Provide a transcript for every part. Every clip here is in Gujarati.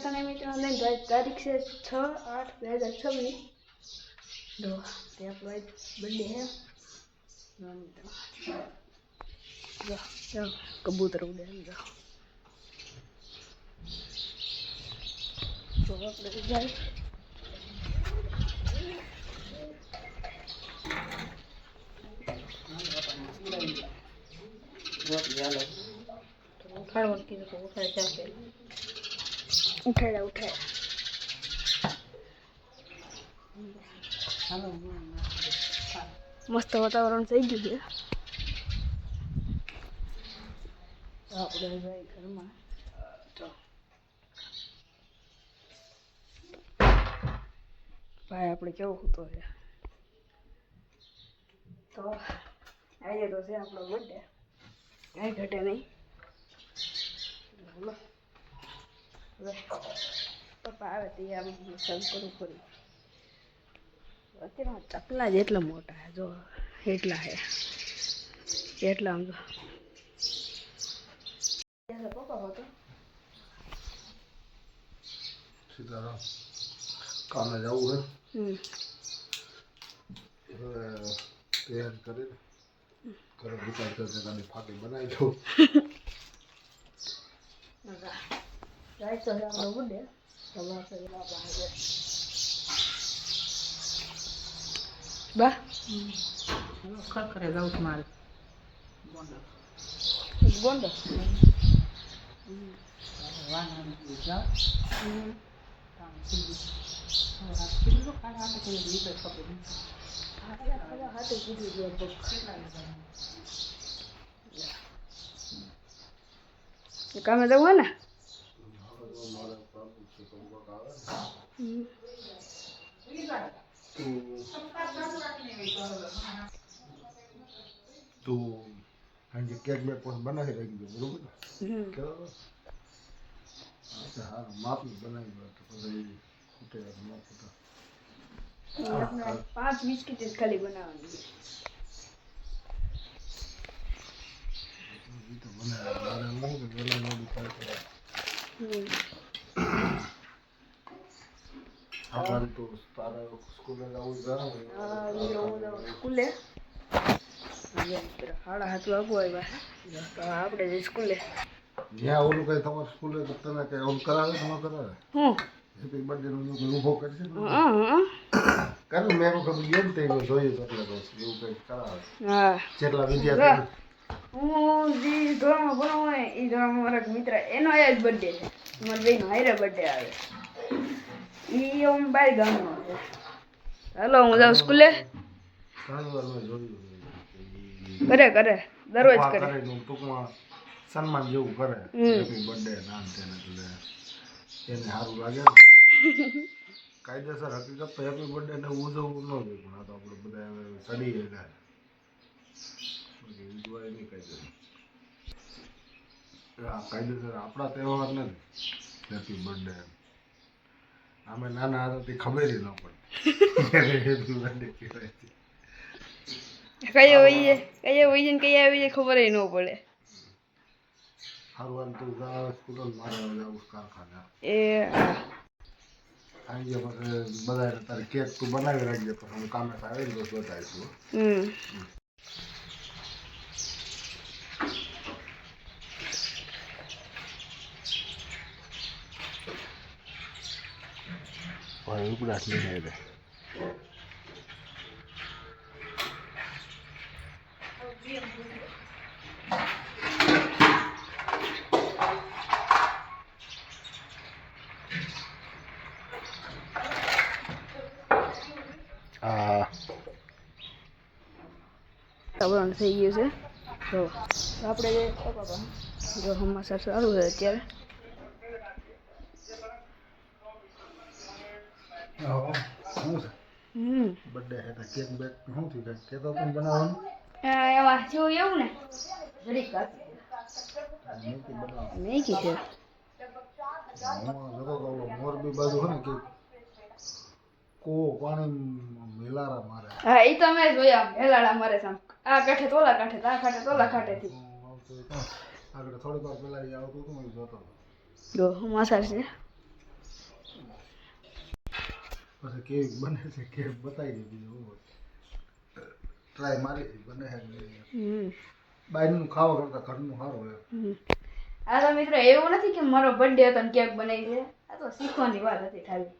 તને મિત્રો લઈને તારીખ છે 6/8/2026 જો તે આપણો બર્થડે હે જો જો કબૂતર ઉડે જો તો આપણે જાય ઉઠાડવાનું કીધું તો ઉઠાડે ચાલે ઉઠાડે મસ્ત વાતાવરણ થઈ ગયું છે આપણે જાય ઘરમાં તો ભાઈ આપણે કેવું હતું છે તો આજે તો છે આપણો બર્થડે કાંઈ ઘટે નહીં બોલો હવે પપ્પા આવે તે આમ સર્વ કરું ફરી અત્યારે ચકલા જ એટલા મોટા હે જો એટલા હે એટલા આમ જો પપ્પા હતો સીતારામ કામે જવું હે તૈયાર કરી ઘરે વિચાર કરતા ફાટી બનાવી દઉં જાય તો આપણો બર્થડે બા ખરેખર જાઉં છું મારે બોંડો કામે જવું હોય ને તું આજે કેક બેક પણ બનાવી રાખી દો બરોબર ને હા માપની બનાવી દો તો પછી ખૂટે ન ખૂટે 5 બિસ્કિટ જ ખાલી બનાવવાની તો બનાવે મારે હું વેલા મોડું થાય આપણે તો તારા સ્કૂલે જવું જરા સ્કૂલે 7:30 વાગવા આવ્યા તો આપણે જઈ સ્કૂલે જ્યાં ઓલું કઈ તમારે સ્કૂલે તો તને કઈ ઓલું કરાવે કે ન કરાવે હું હેપી બર્થડે નું ઊભો કરશે કારણ મેં વખત ગેમ તે જોયું તો એટલે એવું કઈ કરાવે હા જેટલા વિદ્યાર્થી હું જે ધોરણમાં ભણો હોય એ ધોરણમાં મારા મિત્ર એનો જ બર્થડે છે મારા બેનો હારે બર્થડે આવે એ હું બહાર ગામનો છે હાલો હું જાઉં સ્કૂલે ઘણી વાર મેં જોયું કરે દરરોજ કરે ટૂંકમાં સન્માન જેવું કરે હેપી બર્થડે નામ તેને એટલે એને સારું લાગે કાયદેસર હકીકત તો હેપી બર્થડે ને ઉજવવું ન જોઈએ પણ આ તો આપણે બધા ચડી ગયા ઉજવાય નહીં કાયદેસર કાયદેસર આપણા તહેવાર નથી હેપી બર્થડે અમે નાના હતા તે ખબર ન પડે હેપી બર્થડે કહેવાય કઈ હોય ને કઈ આવી ખબર ન પડે સારું આમ તું સ્કૂટર મારે જાઉં કારખાના એ આવી ગયા પછી બધા તારે કેક તું બનાવી રાખજે પછી હું કામે આવે ને તો બતાવીશું ઉપડાટ નહીં આવે વાતાવરણ થઈ ગયું છે તો આપણે જો સમાચાર સારું છે અત્યારે બર્થડે હતા કેક બેક શું થયું કંઈક કેતો પણ બનાવવાનું એમાં જેવું એવું ને જરીક મેગી છે મોરબી બાજુ હોય ને કે કો પાણી મેલારા મારે હા એ તો મેં જોયા મેલાડા મારે સામ આ કાંઠે તોલા કાંઠે આ કાંઠે તોલા કાંઠેથી આગળ થોડીક વાર પેલા આવતું હતું હું જોતો જો સમાચાર છે પછી કેવી બને છે કે બતાવી દીધી ટ્રાય મારી બને છે બહારનું ખાવા કરતાં ઘરનું સારું હોય. આ તો મિત્રો એવું નથી કે મારો બર્થડે હતો ને કેક બનાવી છે, આ તો શીખવાની વાત હતી ખાલી.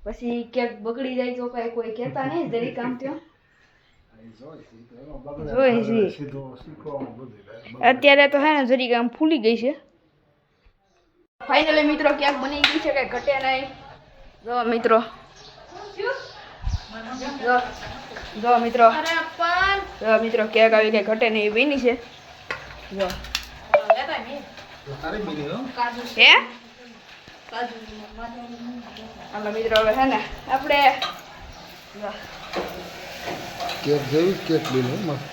પછી કેક બગડી જાય તો કઈ કોઈ કહેતા નહીં જરી કામ થયો. અત્યારે તો હે ને જરીક આમ ફૂલી ગઈ છે. ફાઇનલી મિત્રો કેક બની ગઈ છે, કઈ ઘટે નહીં. જો મિત્રો જો મિત્રો કેક આવી કઈ ઘટે નહીં એવી બની છે. જો હે હાલો મિત્રો હવે હે ને આપણે કેક જેવી કેક બની મસ્ત.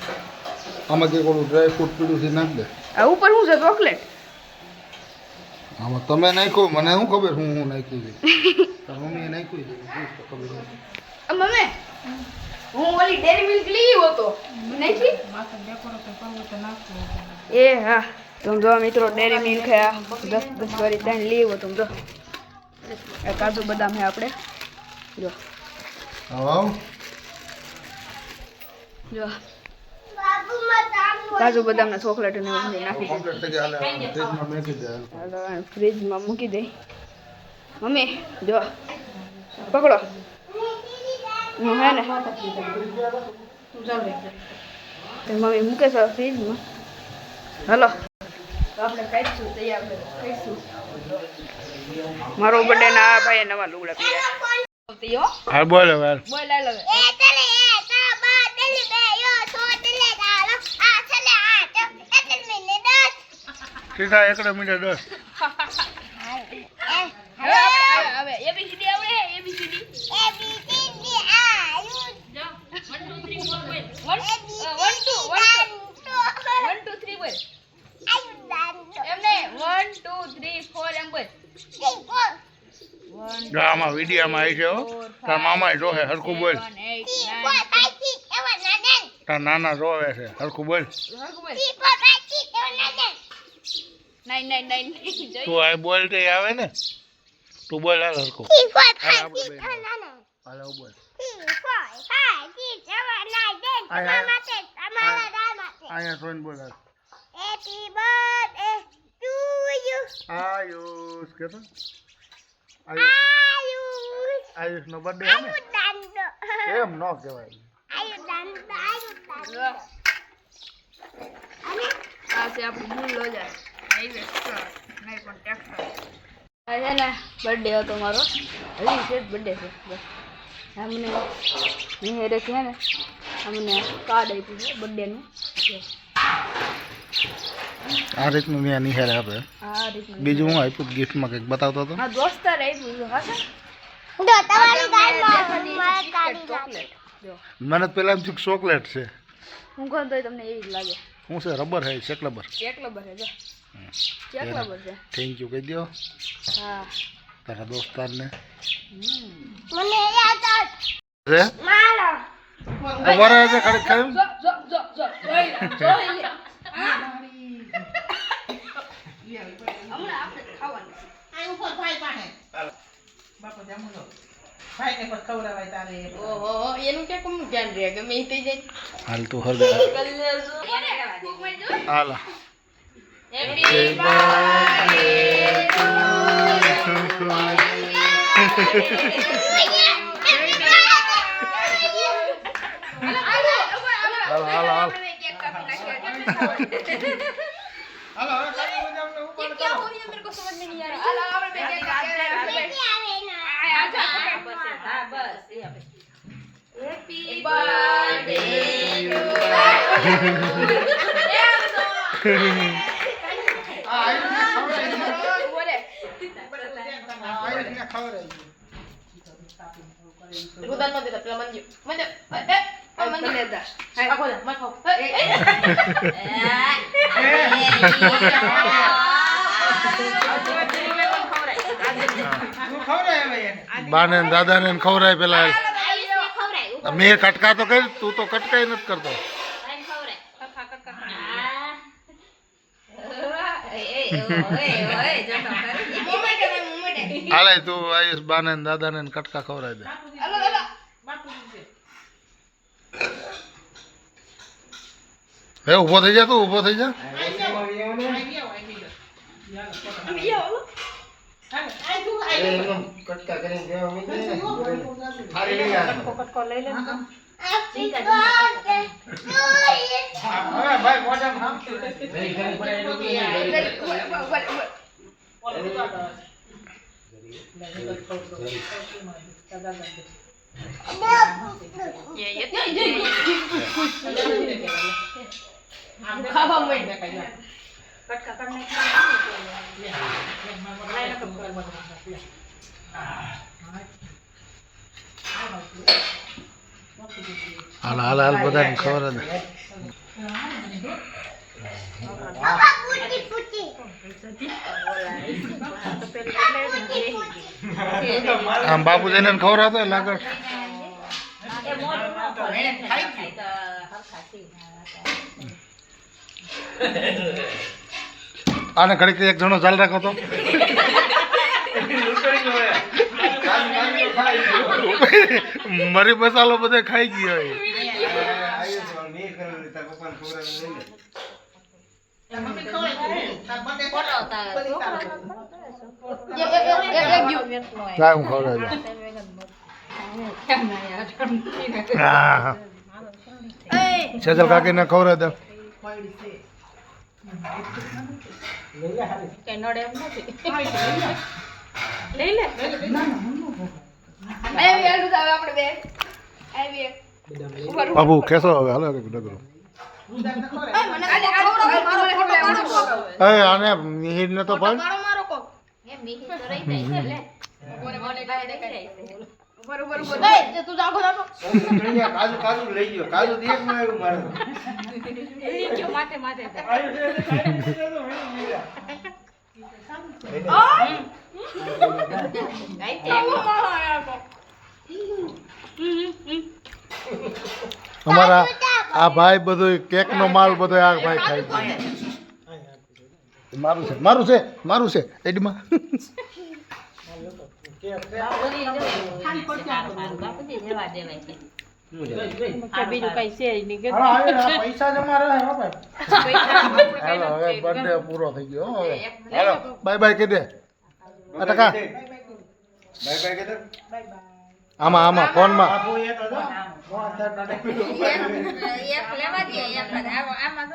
આમાં કંઈક ઓલું ડ્રાય ફ્રૂટ પીડું છે નાખ દે. આ ઉપર શું છે ચોકલેટ? આમાં તમે નાખ્યું મને શું ખબર હું નાખ્યું છે. તાર મમ્મીએ નાખ્યું છે ખબર નથી. મમ્મી હું ઓલી ડેરી મિલ્ક લઈ આવ્યો તો નાખી. એ હા તમે જો મિત્રો ડેરી મિલ્ક હે 10 વાળી ત્રણ લઈ આવ્યો તમે જો. આ કાજુ બદામ હે આપણે જો જો કાજુ બદામ ને ચોકલેટ ને નાખી ફ્રીજમાં મૂકી દઈ. મમ્મી જો પકડો હે ને મમ્મી મૂકે છે ફ્રીજમાં. હલો આપણે ખાઈશું તૈયાર ખાઈશું. મારો બર્થડે ના ભાઈ નવા લુગડા પહેર્યા. હા બોલ હવે બોલ આ લગે સીધા 1 મિનિટ 10. હવે એબીસીડી આવડે એબીસીડી 1 2 3 બોલ એમને 1 2 3 4 એમ બોલ. આમાં વિડીયોમાં આવી છે હો. તાર મામા જોહે હરખું બોલ. તાર નાના જોવે છે હરખું બોલ. 9 9 9 તું આ બોલ તે આવે ને તું બોલ હાલ હરખું. હાલ બોલ. આયા સોન બોલ હાલ. આયુષ કે તો આયુષ નો બર્થડે હે ને એમ ન કહેવાય. આ છે આપણું મૂળ લોજા હાઈવે નહીં પણ ટ્રેક્ટર. આ છે ને બર્થડે હતો મારો હજી છે બર્થડે છે બસ. અમને નિહેરે છે ને અમને કાર્ડ આપ્યું છે બર્થડેનું. આ રીતનું ત્યાં નિહાર આપે. આ રીતનું બીજું હું આપ્યું ગિફ્ટમાં કંઈક બતાવતો હતો. હા દોસ્તાર આપ્યું છે હા સર. ચોકલેટ જો મને પેલા એમ થયું ચોકલેટ છે. હું કહું તોય તમને એવી જ લાગે. શું છે રબર છે ચેક રબર. ચેક રબર છે જો ચેક રબર છે. થેન્ક યુ કહી દો હા તારા દોસ્તારને. મને યાદ છે મારો ખબર છે ખડક કેમ જો જો જો જો જોઈ હમણાં આપણે ખાવાનું ઓહો એનું કે કોનું ધ્યાન રહે ગમે એ થઈ જાય. હાલ તું હર હાલ હેપી બર્થડે હાલ હાલ હાલ क्या हो रही है मेरे को समझ में नहीं आ रहा. अला આપણે બે કેક કાપીએ આજા બસ હા બસ એ આપણે હેપી બર્થડે ટુ બોલે ઉદાન માં દેતા પેલા મંજુ મંજુ મંજુ લેતા હા બોલે મત ખાઓ બાને દાદાને ખવરાય પેલા. મેં કટકા તો કરી તું તો કટકાઈ નથી કરતો. હાલે તું આયુષ બાને ને દાદાને ને કટકા ખવડાવી દે. હે ઊભો થઈ જા, તું ઊભો થઈ જા. હાલ હાલ હાલ બધાને ખબર જ. આમ બાપુજીને ખબર હતો લાગે. આને ઘડીક એક જણો ચાલ રાખો તો મરી મસાલો બધે ખાઈ ગયો. હું ખવડાવી સેજલ કાકીને ખવડાવી દે. બાબુ ખેસો હવે હાલો ડગરો. આને મિહિર ને તો પણ કાજુ કાજુ લઈ ગયો. કાજુ દેખ માં આવ્યું મારે. અમારા આ ભાઈ બધું કેક નો માલ બધો આ ભાઈ ખાય છે. મારું છે મારું છે મારું છે એડીમાં. પૈસા જમા રહે હવે બર્થડે પૂરો થઈ ગયો. હાલો બાય બાય કહી દે. ટકા આમાં આમાં ફોનમાં એક લેવા દે, એક આમાં